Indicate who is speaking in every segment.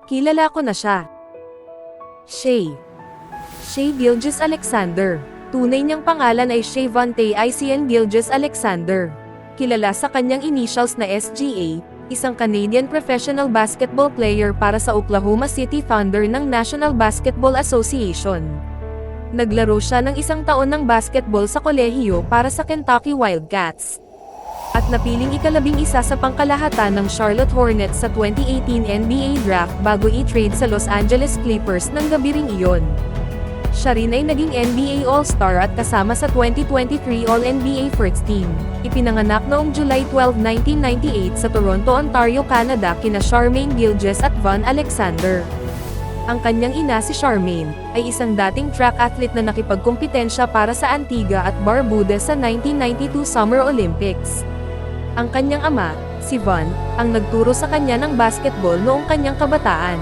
Speaker 1: Kilala ko na siya. Shea. Shea Gilgeous-Alexander. Tunay niyang pangalan ay Shayvonte Ician Gilgeous-Alexander. Kilala sa kanyang initials na SGA, isang Canadian professional basketball player para sa Oklahoma City Thunder ng National Basketball Association. Naglaro siya ng isang taon ng basketball sa kolehiyo para sa Kentucky Wildcats. At napiling ika-11 sa pangkalahatan ng Charlotte Hornets sa 2018 NBA Draft bago i-trade sa Los Angeles Clippers ng gabi ring iyon. Siya rin ay naging NBA All-Star at kasama sa 2023 All-NBA First Team. Ipinanganak noong July 12, 1998 sa Toronto, Ontario, Canada kina Charmaine Gilgeous at Von Alexander. Ang kanyang ina si Charmaine, ay isang dating track athlete na nakipagkumpetensya para sa Antigua at Barbuda sa 1992 Summer Olympics. Ang kanyang ama, si Von, ang nagturo sa kanya ng basketball noong kanyang kabataan.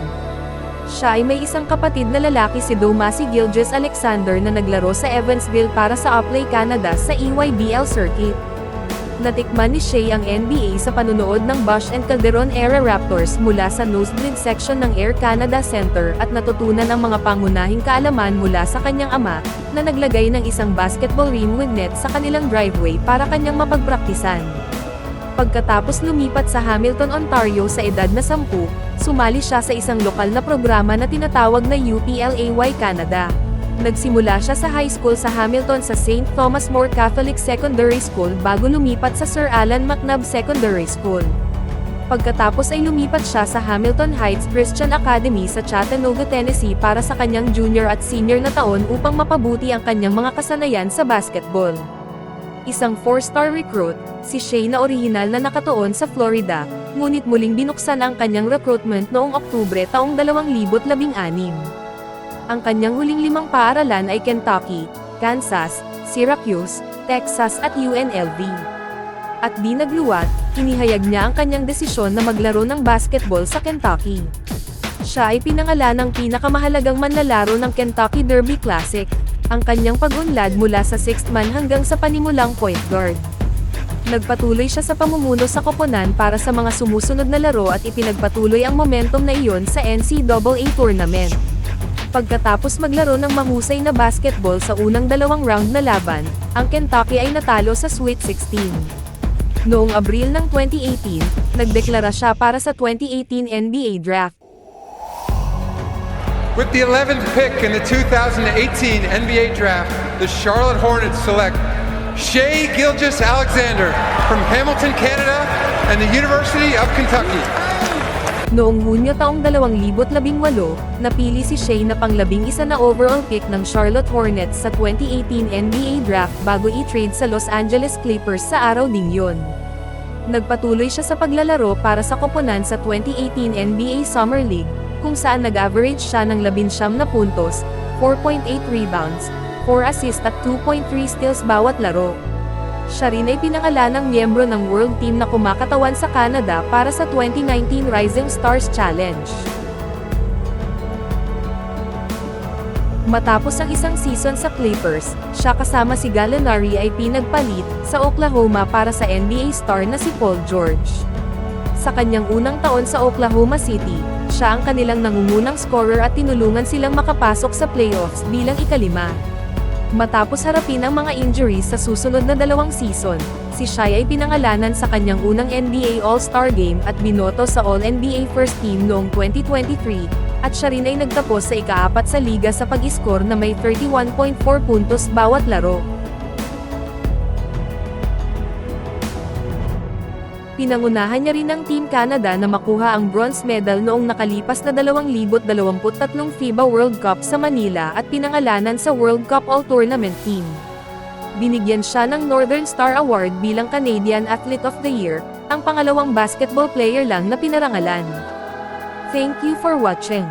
Speaker 1: Siya ay may isang kapatid na lalaki si Domasi Gilgeous-Alexander na naglaro sa Evansville para sa Uplay Canada sa EYBL circuit. Natikman ni Shea ang NBA sa panunood ng Bosh and Calderon era Raptors mula sa nosebleed section ng Air Canada Center at natutunan ang mga pangunahing kaalaman mula sa kanyang ama, na naglagay ng isang basketball rim with net sa kanilang driveway para kanyang mapagpraktisan. Pagkatapos lumipat sa Hamilton, Ontario sa edad na 10, sumali siya sa isang lokal na programa na tinatawag na UPLAY Canada. Nagsimula siya sa high school sa Hamilton sa St. Thomas More Catholic Secondary School bago lumipat sa Sir Allan McNabb Secondary School. Pagkatapos ay lumipat siya sa Hamilton Heights Christian Academy sa Chattanooga, Tennessee para sa kanyang junior at senior na taon upang mapabuti ang kanyang mga kasanayan sa basketball. Isang 4-star recruit, si Shea na orihinal na nakatuon sa Florida, ngunit muling binuksan ang kanyang recruitment noong Oktubre taong 2016. Ang kanyang huling 5 paaralan ay Kentucky, Kansas, Syracuse, Texas at UNLV. At di nagluwat, inihayag niya ang kanyang desisyon na maglaro ng basketball sa Kentucky. Siya ay pinangalan ng pinakamahalagang manlalaro ng Kentucky Derby Classic, ang kanyang pag-unlad mula sa 6th man hanggang sa panimulang point guard. Nagpatuloy siya sa pamumuno sa koponan para sa mga sumusunod na laro at ipinagpatuloy ang momentum na iyon sa NCAA tournament. Pagkatapos maglaro ng mahusay na basketball sa unang 2 round na laban, ang Kentucky ay natalo sa Sweet 16. Noong Abril ng 2018, nagdeklara siya para sa 2018 NBA Draft.
Speaker 2: With the 11th pick in the 2018 NBA Draft, the Charlotte Hornets select Shea Gilgeous-Alexander from Hamilton, Canada, and the University of Kentucky.
Speaker 1: Noong Hunyo taong 2018, napili si Shea na pang-11 na overall pick ng Charlotte Hornets sa 2018 NBA Draft bago i-trade sa Los Angeles Clippers sa araw ding yun. Nagpatuloy siya sa paglalaro para sa koponan sa 2018 NBA Summer League, kung saan nag-average siya ng 19 na puntos, 4.8 rebounds, 4 assists at 2.3 steals bawat laro. Siya rin ay pinangalanang miyembro ng World Team na kumakatawan sa Canada para sa 2019 Rising Stars Challenge. Matapos ang isang season sa Clippers, siya kasama si Gallinari ay pinagpalit sa Oklahoma para sa NBA star na si Paul George. Sa kanyang unang taon sa Oklahoma City, siya ang kanilang nangungunang scorer at tinulungan silang makapasok sa playoffs bilang ika-5. Matapos harapin ang mga injuries sa susunod na 2 season, si Shea ay pinangalanan sa kanyang unang NBA All-Star Game at binoto sa All-NBA First Team noong 2023, at siya rin ay nagtapos sa ika-4 sa liga sa pag-score na may 31.4 puntos bawat laro. Pinangunahan niya rin ang Team Canada na makuha ang bronze medal noong nakalipas na 2023 FIBA World Cup sa Manila at pinangalanan sa World Cup All-Tournament Team. Binigyan siya ng Northern Star Award bilang Canadian Athlete of the Year, ang pangalawang basketball player lang na pinarangalan. Thank you for watching.